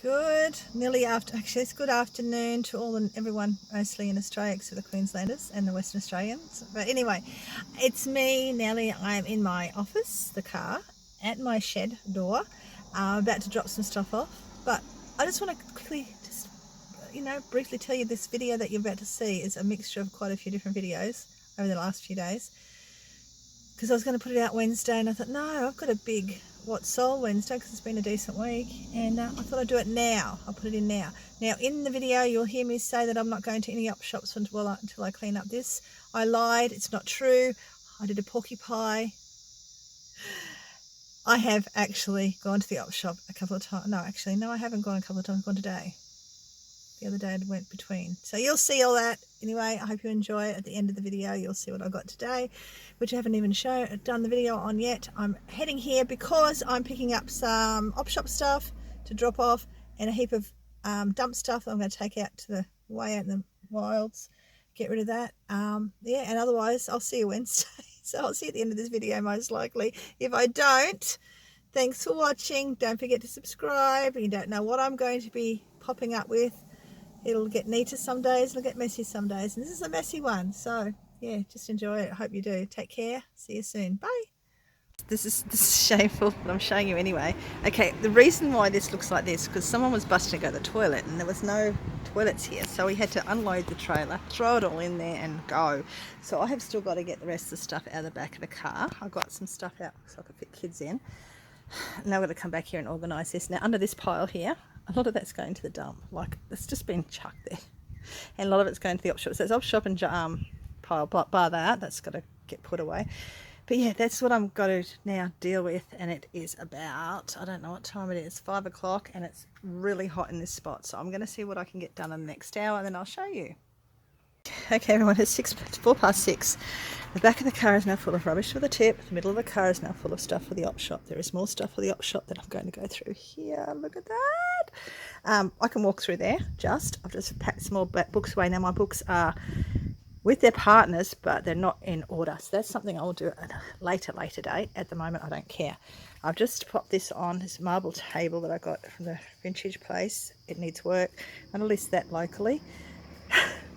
Good, nearly after. Actually, it's good afternoon to all and everyone, mostly in Australia, except for the Queenslanders and the Western Australians. But anyway, it's me, Nellie. I'm in my office, the car, at my shed door. I'm about to drop some stuff off, but I just want to quickly, just briefly tell you this video that you're about to see is a mixture of quite a few different videos over the last few days. Because I was going to put it out Wednesday, and I thought, no, I've got a big What's Sold Wednesday because it's been a decent week, and I thought I'd do it now. I'll put it in now. Now, in the video, you'll hear me say that I'm not going to any op shops until I clean up this. I lied. It's not true. I did a porky pie. I have actually gone to the op shop a couple of times. No, I haven't gone a couple of times. I've gone today. The other day I went between. So you'll see all that. Anyway, I hope you enjoy it. At the end of the video, you'll see what I got today, which I haven't even done the video on yet. I'm heading here because I'm picking up some op shop stuff to drop off and a heap of dump stuff that I'm going to take out to the way out in the wilds. Get rid of that. Yeah, and otherwise I'll see you Wednesday. So I'll see you at the end of this video most likely. If I don't, thanks for watching. Don't forget to subscribe. You don't know what I'm going to be popping up with. It'll get neater some days, it'll get messy some days. And this is a messy one. So, yeah, just enjoy it. I hope you do. Take care. See you soon. Bye. This is shameful, but I'm showing you anyway. Okay, the reason why this looks like this, because someone was busting to go to the toilet and there was no toilets here. So we had to unload the trailer, throw it all in there and go. So I have still got to get the rest of the stuff out of the back of the car. I've got some stuff out so I can fit kids in. Now I've got to come back here and organise this. Now under this pile here, a lot of that's going to the dump. Like, it's just been chucked there. And a lot of it's going to the op shop. So it's op shop and pile, bar that's got to get put away. But yeah, that's what I'm got to now deal with. And it is about, I don't know what time it is, 5 o'clock. And it's really hot in this spot. So I'm going to see what I can get done in the next hour and then I'll show you. Okay everyone, it's 6:04. The back of the car is now full of rubbish for the tip. The middle of the car is now full of stuff for the op shop. There is more stuff for the op shop that I'm going to go through here. Look at that. I can walk through there. I've just packed some more books away. Now my books are with their partners, but they're not in order. So that's something I'll do at a later date. At the moment, I don't care. I've just popped this on this marble table that I got from the vintage place. It needs work. I'm going to list that locally.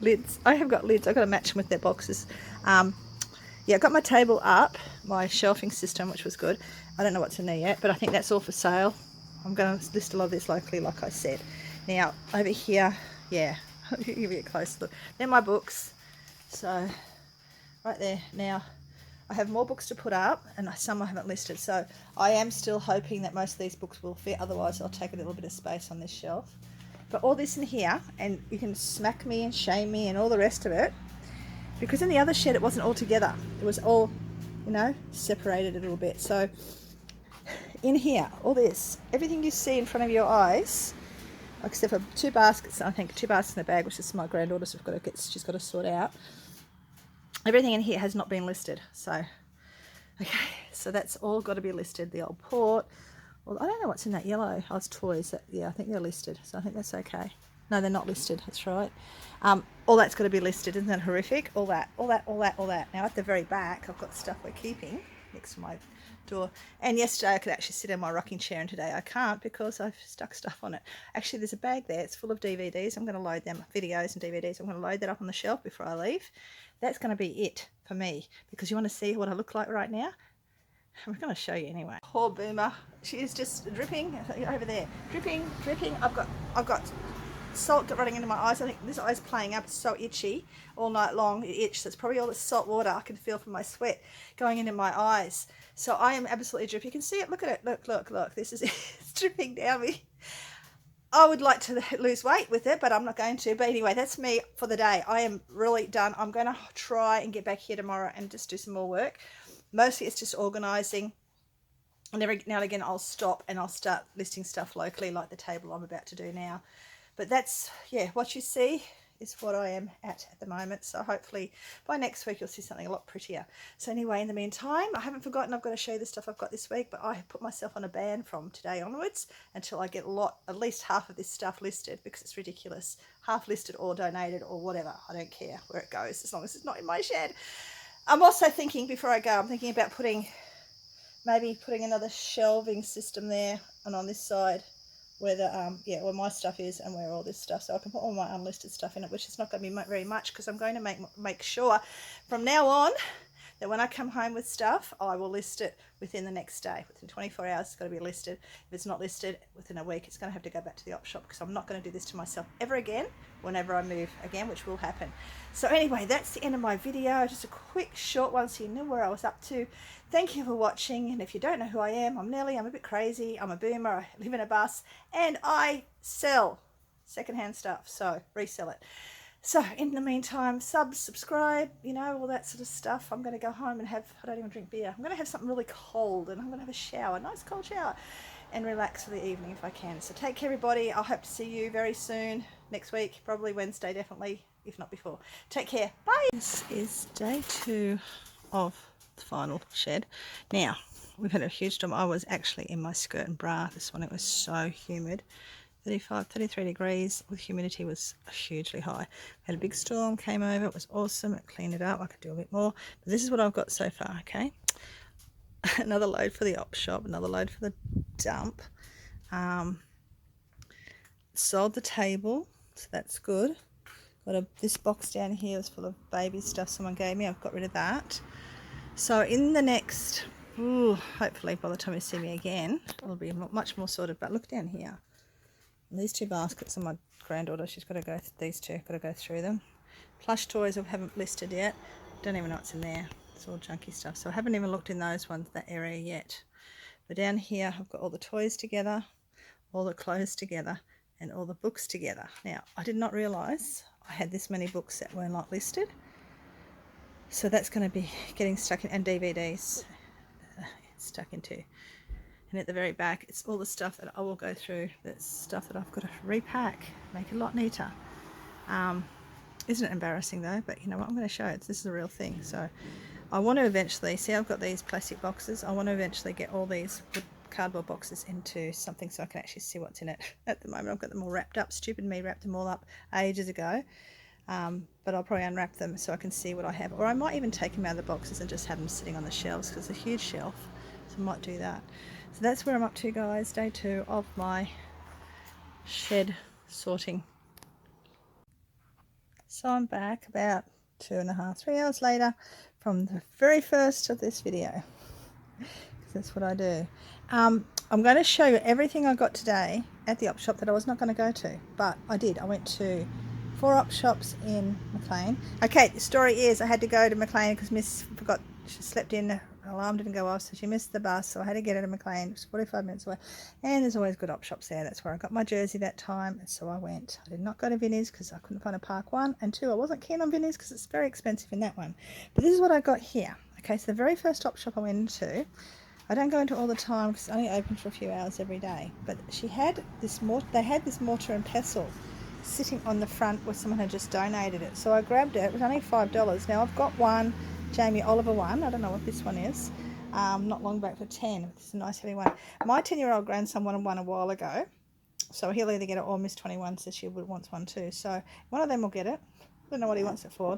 Lids. I have got lids. I've got to match them with their boxes. Yeah, I got my table up, my shelving system, which was good. I don't know what's in there yet, but I think that's all for sale. I'm going to list a lot of this locally, like I said. Now, over here, yeah, I'll give you a close look. They're my books. So, right there. Now, I have more books to put up, and some I haven't listed. So, I am still hoping that most of these books will fit. Otherwise, I'll take a little bit of space on this shelf. But all this in here, and you can smack me and shame me and all the rest of it, because in the other shed it wasn't all together. It was all, separated a little bit. So in here, all this, everything you see in front of your eyes, except for two baskets, I think 2 baskets in the bag, which is my granddaughter's, she's got to sort out. Everything in here has not been listed. So, okay, so that's all got to be listed. The old port. Well, I don't know what's in that yellow. Oh, it's toys. Yeah, I think they're listed. So I think that's okay. No, they're not listed. That's right. All that's got to be listed. Isn't that horrific? All that. Now at the very back, I've got stuff we're keeping next to my door. And yesterday I could actually sit in my rocking chair, and today I can't because I've stuck stuff on it. Actually, there's a bag there. It's full of DVDs. I'm going to load them, videos and DVDs. I'm going to load that up on the shelf before I leave. That's going to be it for me, because you want to see what I look like right now. I'm going to show you anyway. Poor Boomer. She is just dripping over there. Dripping. I've got salt running into my eyes. I think this eye's playing up. It's so itchy all night long. It itches. That's probably all the salt water I can feel from my sweat going into my eyes. So I am absolutely dripping. You can see it. Look at it. Look. This is it's dripping down me. I would like to lose weight with it, but I'm not going to. But anyway, that's me for the day. I am really done. I'm going to try and get back here tomorrow and just do some more work. Mostly it's just organising, and every now and again I'll stop and I'll start listing stuff locally, like the table I'm about to do now. But that's, yeah, what you see is what I am at the moment. So hopefully by next week you'll see something a lot prettier. So anyway, in the meantime, I haven't forgotten I've got to show you the stuff I've got this week, but I have put myself on a ban from today onwards until I get at least half of this stuff listed, because it's ridiculous. Half listed or donated or whatever. I don't care where it goes as long as it's not in my shed. I'm also thinking, before I go, I'm thinking about maybe putting another shelving system there and on this side where the where my stuff is and where all this stuff, so I can put all my unlisted stuff in it, which is not going to be very much, because I'm going to make sure from now on that when I come home with stuff, I will list it within the next day. Within 24 hours, it's got to be listed. If it's not listed within a week, it's going to have to go back to the op shop, because I'm not going to do this to myself ever again whenever I move again, which will happen. So anyway, that's the end of my video. Just a quick short one so you knew where I was up to. Thank you for watching, and if you don't know who I am, I'm Nellie. I'm a bit crazy. I'm a boomer. I live in a bus, and I sell secondhand stuff, so resell it. So in the meantime, subscribe, you know, all that sort of stuff. I'm going to go home and have, I don't even drink beer, I'm going to have something really cold, and I'm going to have a shower, a nice cold shower, and relax for the evening if I can. So take care, everybody. I hope to see you very soon, next week, probably Wednesday, definitely, if not before. Take care. Bye. This is day 2 of the final shed. Now, we've had a huge storm. I was actually in my skirt and bra this one. It was so humid. 35, 33 degrees, with humidity was hugely high. Had a big storm, came over, it was awesome, it cleaned it up. I could do a bit more, but this is what I've got so far. Okay, another load for the op shop, another load for the dump. Sold the table, so that's good. Got this box down here was full of baby stuff someone gave me. I've got rid of that. So in the next, hopefully by the time you see me again, it'll be much more sorted. But look down here. And these 2 baskets are my granddaughter. She's got to go, these 2, got to go through them. Plush toys I haven't listed yet. Don't even know what's in there. It's all junky stuff. So I haven't even looked in those ones, that area yet. But down here I've got all the toys together, all the clothes together, and all the books together. Now, I did not realise I had this many books that were not listed. So that's going to be getting stuck in, and DVDs stuck into. And at the very back, it's all the stuff that I will go through. That's stuff that I've got to repack, make a lot neater. Isn't it embarrassing though? But you know what, I'm going to show it. This is a real thing. So I want to eventually, see, I've got these plastic boxes. I want to eventually get all these cardboard boxes into something so I can actually see what's in it. At the moment, I've got them all wrapped up. Stupid me wrapped them all up ages ago. But I'll probably unwrap them so I can see what I have. Or I might even take them out of the boxes and just have them sitting on the shelves, because it's a huge shelf. So I might do that. So that's where I'm up to, guys. Day 2 of my shed sorting. So I'm back about 2.5, 3 hours later from the very first of this video, because that's what I do. I'm going to show you everything I got today at the op shop that I was not going to go to, but I did. I went to 4 op shops in Maclean. Okay, the story is I had to go to Maclean because Miss forgot, she slept in, her alarm didn't go off, so she missed the bus, so I had to get her to Maclean. It was 45 minutes away, and there's always good op shops there. That's where I got my jersey that time, and so I went. I did not go to Vinnie's because I couldn't find a park, 1, and 2, I wasn't keen on Vinnie's because it's very expensive in that one. But this is what I got here. Okay, so the very first op shop I went into, I don't go into all the time because it's only open for a few hours every day, but she had this they had this mortar and pestle sitting on the front where someone had just donated it. So I grabbed it. It was only $5. Now I've got one Jamie Oliver one. I don't know what this one is. Not long back for 10. It's a nice heavy one. My 10-year-old grandson wanted one a while ago, so he'll either get it, or Miss 21 says she wants one too. So one of them will get it. I don't know what he wants it for.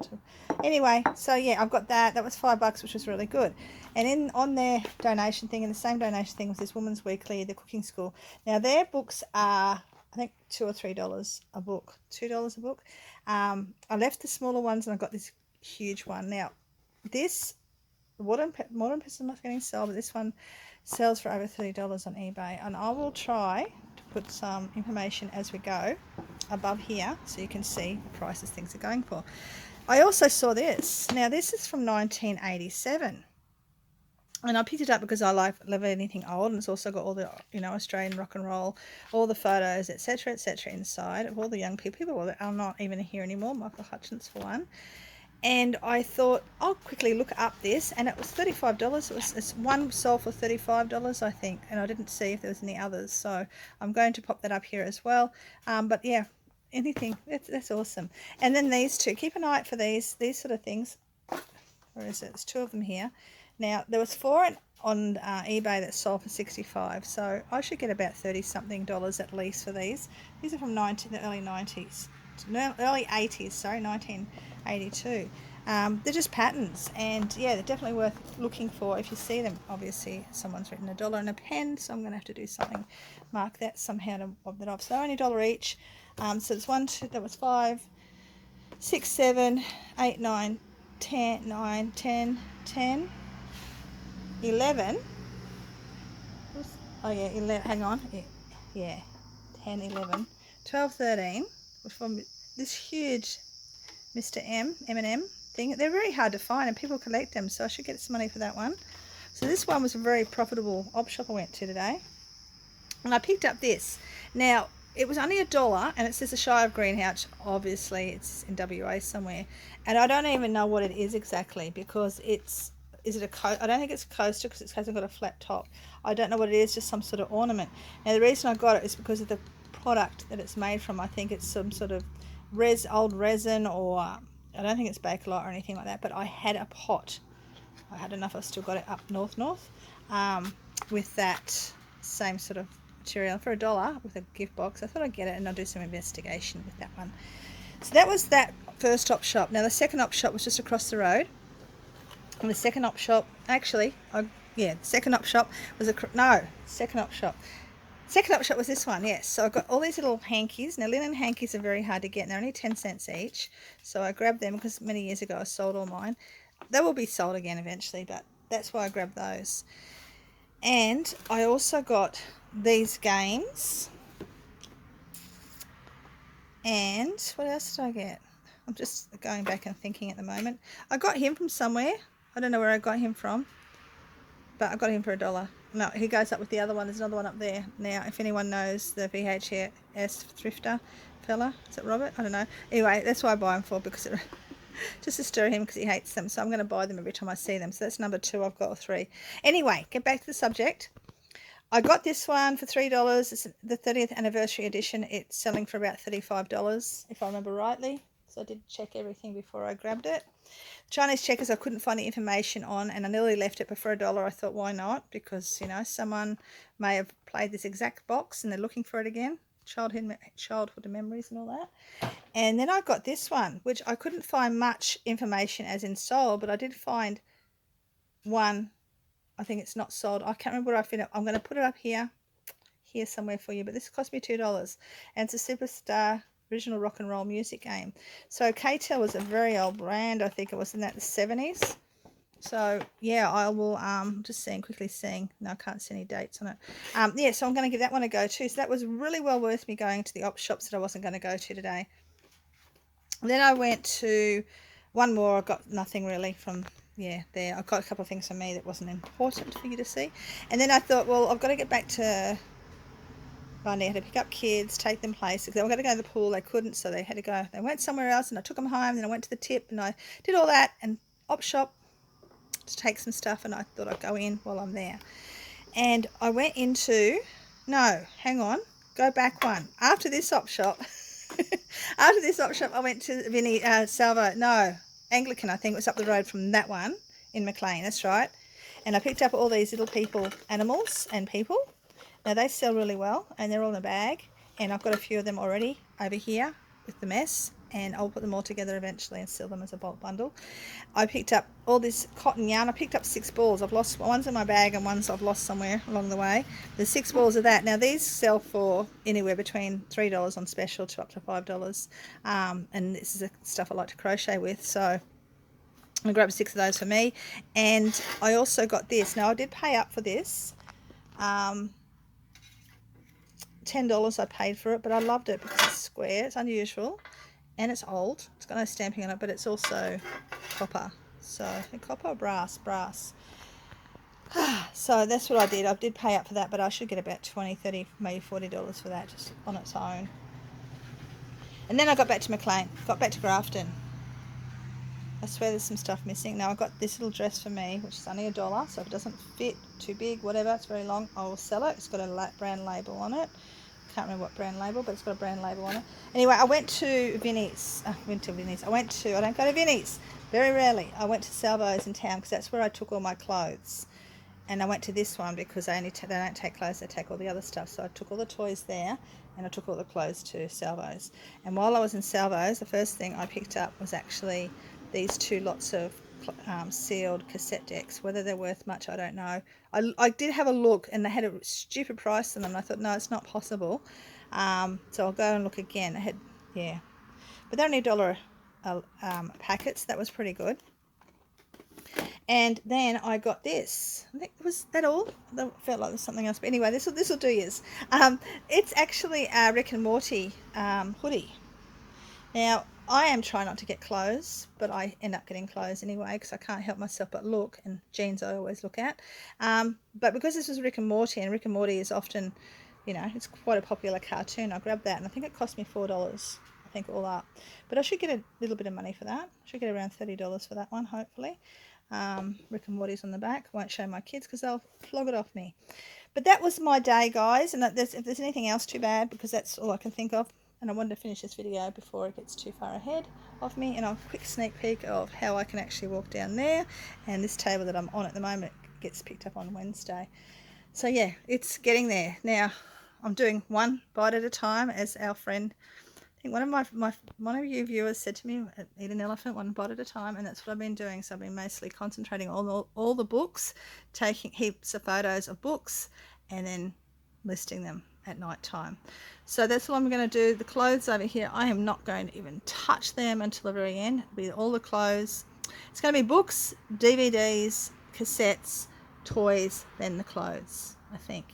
Anyway, so yeah, I've got that. That was $5, which was really good. And on their donation thing, and the same donation thing was this Women's Weekly, the cooking school. Now their books are, I think, $2 or $3 a book. $2 a book. I left the smaller ones and I got this huge one. Now this modern pestle not getting sold, but this one sells for over $30 on eBay, and I will try to put some information as we go above here so you can see the prices things are going for. I also saw this. Now this is from 1987, and I picked it up because I love anything old, and it's also got all the, you know, Australian rock and roll, all the photos, etc., etc. inside of all the young people that are not even here anymore, Michael Hutchins for one. And I thought I'll quickly look up this, and it was $35. It's one sold for $35, I think, and I didn't see if there was any others, so I'm going to pop that up here as well. But yeah, anything, that's awesome. And then these two, keep an eye out for these sort of things. Where is it? There's 2 of them here. Now there was 4 on eBay that sold for $65, so I should get about $30-something at least for these. These are from the early 90s. Early 80s, sorry, 1982. They're just patterns, and yeah, they're definitely worth looking for if you see them. Obviously someone's written $1 in a pen, so I'm going to have to do something, mark that somehow to bob that off. So only $1 each. So it's 1, 2, that was 5, 6, 7, 8, 9, 10, 9, 10, 10, 11. Oh yeah, 11, hang on, yeah, 10, 11, 12, 13 from this huge Mr. M&M thing. They're very hard to find and people collect them, so I should get some money for that one. So this one was a very profitable op shop I went to today, and I picked up this. Now it was only $1, and it says the Shire of Greenhouse. Obviously it's in WA somewhere, and I don't even know what it is exactly, because it's, is it a I don't think it's a coaster because it hasn't got a flat top. I don't know what it is, just some sort of ornament. Now the reason I got it is because of the product that it's made from. I think it's some sort of old resin, or I don't think it's Bakelite or anything like that, but I had a pot. I had enough. I still got it up north with that same sort of material for $1 with a gift box. I thought I'd get it and I'll do some investigation with that one. So that was that first op shop. Now the second op shop was just across the road, and the second op shop, actually, the second op shop was second op shop was this one, yes. So I got all these little hankies. Now linen hankies are very hard to get, and they're only 10 cents each. So I grabbed them because many years ago I sold all mine. They will be sold again eventually, but that's why I grabbed those. And I also got these games. And what else did I get? I'm just going back and thinking at the moment. I got him from somewhere. I don't know where I got him from, but I got him for $1. No, he goes up with the other one. There's another one up there. Now, if anyone knows the VHS thrifter fella, is it Robert? I don't know. Anyway, that's why I buy them for, because it just to stir him, because he hates them. So I'm going to buy them every time I see them. So that's number 2 I've got, or 3. Anyway, get back to the subject. I got this one for $3. It's the 30th anniversary edition. It's selling for about $35, if I remember rightly. So I did check everything before I grabbed it. Chinese checkers I couldn't find the information on, and I nearly left it, but for $1 I thought, why not? Because, you know, someone may have played this exact box and they're looking for it again. Childhood memories and all that. And then I got this one, which I couldn't find much information as in sold, but I did find one. I think it's not sold. I can't remember what I found. I'm going to put it up here somewhere for you, but this cost me $2, and it's a Superstar original rock and roll music game. So K-Tel was a very old brand. I think it was in the 70s. So yeah, I will just quickly seeing. No, I can't see any dates on it. Yeah, so I'm going to give that one a go too. So that was really well worth me going to the op shops that I wasn't going to go to today. And then I went to one more. I got nothing really from there. I got a couple of things for me that wasn't important for you to see. And then I thought, well, I've got to get back to Bundy. I had to pick up kids, take them places. They were going to go to the pool. They couldn't, so they had to go. They went somewhere else, and I took them home. Then I went to the tip, and I did all that, and op shop to take some stuff, and I thought I'd go in while I'm there. And I went into, no, hang on, go back one. After this op shop, I went to Vinnie, Anglican, I think it was up the road from that one in McLean, that's right. And I picked up all these little animals and people. Now they sell really well, and they're all in a bag, and I've got a few of them already over here with the mess, and I'll put them all together eventually and sell them as a bulk bundle. I picked up all this cotton yarn. I picked up 6 balls. I've lost one's in my bag and one's I've lost somewhere along the way. There's 6 balls of that. Now these sell for anywhere between $3 on special to up to $5, and this is the stuff I like to crochet with, so I grabbed 6 of those for me. And I also got this. Now I did pay up for this. $10 I paid for it, but I loved it because it's square, it's unusual, and it's old. It's got no stamping on it, but it's also copper. So copper or brass? So that's what I did. I did pay up for that, but I should get about $20, $30, maybe $40 for that just on its own. And then I got back to McLean, got back to Grafton. I swear there's some stuff missing. Now I got this little dress for me, which is only $1, so if it doesn't fit, too big, whatever, it's very long, I will sell it. It's got a brand label on it. Can't remember what brand label, but it's got a brand label on it. Anyway, I went to Vinnie's. I don't go to Vinnie's very rarely. I went to Salvo's in town because that's where I took all my clothes. And I went to this one because they don't take clothes, they take all the other stuff. So I took all the toys there, and I took all the clothes to Salvo's. And while I was in Salvo's, the first thing I picked up was actually these two lots of sealed cassette decks. Whether they're worth much, I don't know. I did have a look, and they had a stupid price on them, and I thought, no, it's not possible. So I'll go and look again. I had, yeah, but they're only $1 packets. That was pretty good. And then I got this. I think, was that all? That felt like there was something else. But anyway, this will do yours. It's actually a Rick and Morty hoodie. Now, I am trying not to get clothes, but I end up getting clothes anyway because I can't help myself but look, and jeans I always look at. But because this was Rick and Morty, and Rick and Morty is often, you know, it's quite a popular cartoon, I grabbed that, and I think it cost me $4, I think, all up. But I should get a little bit of money for that. I should get around $30 for that one, hopefully. Rick and Morty's on the back. Won't show my kids because they'll flog it off me. But that was my day, guys, and if there's anything else, too bad, because that's all I can think of. And I wanted to finish this video before it gets too far ahead of me. And a quick sneak peek of how I can actually walk down there. And this table that I'm on at the moment gets picked up on Wednesday. So yeah, it's getting there. Now, I'm doing one bite at a time, as our friend, I think one of you viewers said to me, eat an elephant one bite at a time, and that's what I've been doing. So I've been mostly concentrating on all the books, taking heaps of photos of books, and then listing them at night time. So that's what I'm going to do. The clothes over here, I am not going to even touch them until the very end. It'll be all the clothes. It's going to be books, DVDs, cassettes, toys, then the clothes, I think.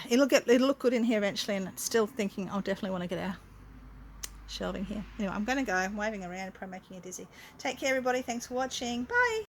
It'll look good in here eventually, and still thinking I'll definitely want to get our shelving here. Anyway, I'm going to go. I'm waving around, probably making you dizzy. Take care, everybody. Thanks for watching. Bye.